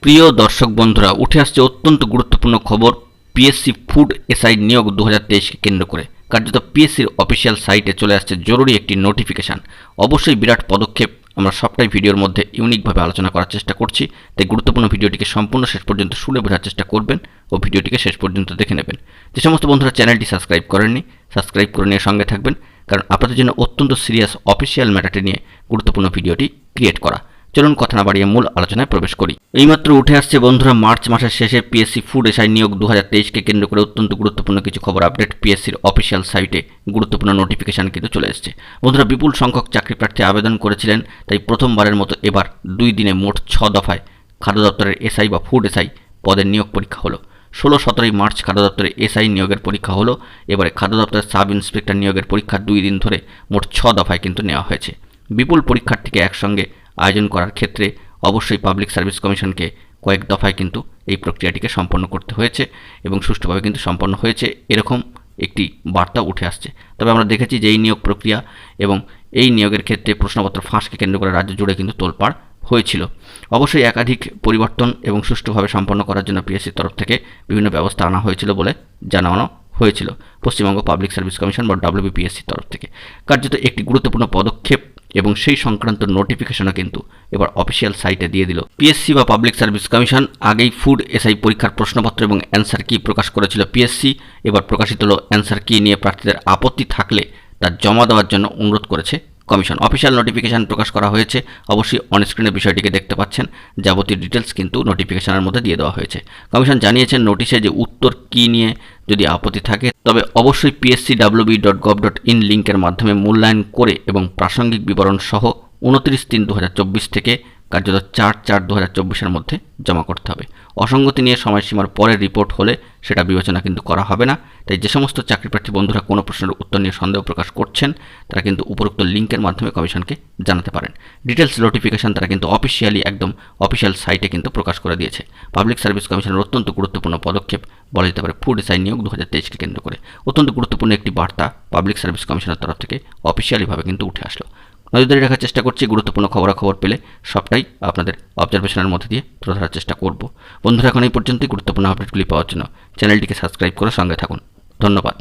প্রিয় দর্শক বন্ধুরা, উঠে আসছে অত্যন্ত গুরুত্বপূর্ণ খবর। পিএসসি ফুড এসআই নিয়োগ 2023কে কেন্দ্র করে কার্যত পিএসসির অফিসিয়াল সাইটে চলে আসছে জরুরি একটি নোটিফিকেশান। অবশ্যই বিরাট পদক্ষেপ। আমরা সবটাই ভিডিওর মধ্যে ইউনিকভাবে আলোচনা করার চেষ্টা করছি, তাই গুরুত্বপূর্ণ ভিডিওটিকে সম্পূর্ণ শেষ পর্যন্ত শুনে বোঝার চেষ্টা করবেন ও ভিডিওটিকে শেষ পর্যন্ত দেখে নেবেন। যে সমস্ত বন্ধুরা চ্যানেলটি সাবস্ক্রাইব করেননি, সাবস্ক্রাইব করে নিয়ে সঙ্গে থাকবেন, কারণ আপনাদের জন্য অত্যন্ত সিরিয়াস অফিসিয়াল ম্যাটারটি নিয়ে গুরুত্বপূর্ণ ভিডিওটি ক্রিয়েট করা। চলুন কথা না বাড়িয়ে মূল আলোচনায় প্রবেশ করি। এইমাত্র উঠে আসছে বন্ধুরা মার্চ মাসের শেষে পিএসসি ফুড এসআই নিয়োগ 2023কে কেন্দ্র করে অত্যন্ত গুরুত্বপূর্ণ কিছু খবর আপডেট। পিএসসির অফিসিয়াল সাইটে গুরুত্বপূর্ণ নোটিফিকেশান কিন্তু চলে এসেছে। বন্ধুরা, বিপুল সংখ্যক চাকরি প্রার্থী আবেদন করেছিলেন, তাই প্রথমবারের মতো এবার 2 দিনে মোট 6 দফায় খাদ্য দপ্তরের এসআই বা ফুড এসআই পদের নিয়োগ পরীক্ষা হলো। 16-17 মার্চ খাদ্য দপ্তরের এসআই নিয়োগের পরীক্ষা হলো। এবারে খাদ্য দপ্তরের সাব ইন্সপেক্টর নিয়োগের পরীক্ষা 2 দিন ধরে মোট 6 দফায় কিন্তু নেওয়া হয়েছে। বিপুল পরীক্ষার্থীকে একসঙ্গে আয়োজন করার ক্ষেত্রে অবশ্যই পাবলিক সার্ভিস কমিশনকে কয়েক দফায় কিন্তু এই প্রক্রিয়াটিকে সম্পন্ন করতে হয়েছে এবং সুষ্ঠুভাবে কিন্তু সম্পন্ন হয়েছে, এরকম একটি বার্তা উঠে আসছে। তবে আমরা দেখেছি যে এই নিয়োগ প্রক্রিয়া এবং এই নিয়োগের ক্ষেত্রে প্রশ্নপত্র ফাঁসকে কেন্দ্র করে রাজ্য জুড়ে কিন্তু তোলপাড় হয়েছিল। অবশ্যই একাধিক পরিবর্তন এবং সুষ্ঠুভাবে সম্পন্ন করার জন্য পিএসসির তরফ থেকে বিভিন্ন ব্যবস্থা আনা হয়েছিল বলে জানানো হয়েছিল পশ্চিমবঙ্গ পাবলিক সার্ভিস কমিশন বা WBPSCর তরফ থেকে। কার্যত একটি গুরুত্বপূর্ণ পদক্ষেপ এবং সেই সংক্রান্ত নোটিফিকেশনও কিন্তু এবার অফিসিয়াল সাইটে দিয়ে দিল পিএসসি বা পাবলিক সার্ভিস কমিশন। আগেই ফুড এসআই পরীক্ষার প্রশ্নপত্র এবং অ্যান্সার কি প্রকাশ করেছিল পিএসসি। এবার প্রকাশিত হলো অ্যান্সার কি নিয়ে প্রার্থীদের আপত্তি থাকলে তা জমা দেওয়ার জন্য অনুরোধ করেছে কমিশন। অফিসিয়াল নোটিফিকেশান প্রকাশ করা হয়েছে। অবশ্যই অনস্ক্রিনে বিষয়টিকে দেখতে পাচ্ছেন। যাবতীয় ডিটেলস কিন্তু নোটিফিকেশানের মধ্যে দিয়ে দেওয়া হয়েছে। কমিশন জানিয়েছেন নোটিশে যে উত্তর কি নিয়ে যদি আপত্তি থাকে তবে অবশ্যই pscwb.gov.in লিঙ্কের মাধ্যমে মূল্যায়ন করে এবং প্রাসঙ্গিক বিবরণ সহ 29/3/2024 থেকে কার্যত 4/4/2024-এর মধ্যে জমা করতে হবে। অসঙ্গতি নিয়ে সময়সীমার পরে রিপোর্ট হলে সেটা বিবেচনা কিন্তু করা হবে না। তাই যে সমস্ত চাকরিপ্রার্থী বন্ধুরা কোনো প্রশ্নের উত্তর নিয়ে সন্দেহ প্রকাশ করছেন তারা কিন্তু উপরোক্ত লিঙ্কের মাধ্যমে কমিশনকে জানাতে পারেন। ডিটেলস নোটিফিকেশন তারা কিন্তু অফিসিয়ালি একদম অফিসিয়াল সাইটে কিন্তু প্রকাশ করে দিয়েছে। পাবলিক সার্ভিস কমিশনের অত্যন্ত গুরুত্বপূর্ণ পদক্ষেপ বলা যেতে পারে ফুড এসআই নিয়োগ 2023কে কেন্দ্র করে। অত্যন্ত গুরুত্বপূর্ণ একটি বার্তা পাবলিক সার্ভিস কমিশনের তরফ থেকে অফিসিয়ালিভাবে কিন্তু উঠে আসলো। নজরদারি রাখার চেষ্টা করছি, গুরুত্বপূর্ণ খবরাখবর পেলে সবটাই আপনাদের অবজারভেশনের মধ্যে দিয়ে তুলে ধরার চেষ্টা করব। বন্ধুরা, এখন এই পর্যন্তই। গুরুত্বপূর্ণ আপডেটগুলি পাওয়ার জন্য চ্যানেলটিকে সাবস্ক্রাইব করে সঙ্গে থাকুন। ধন্যবাদ।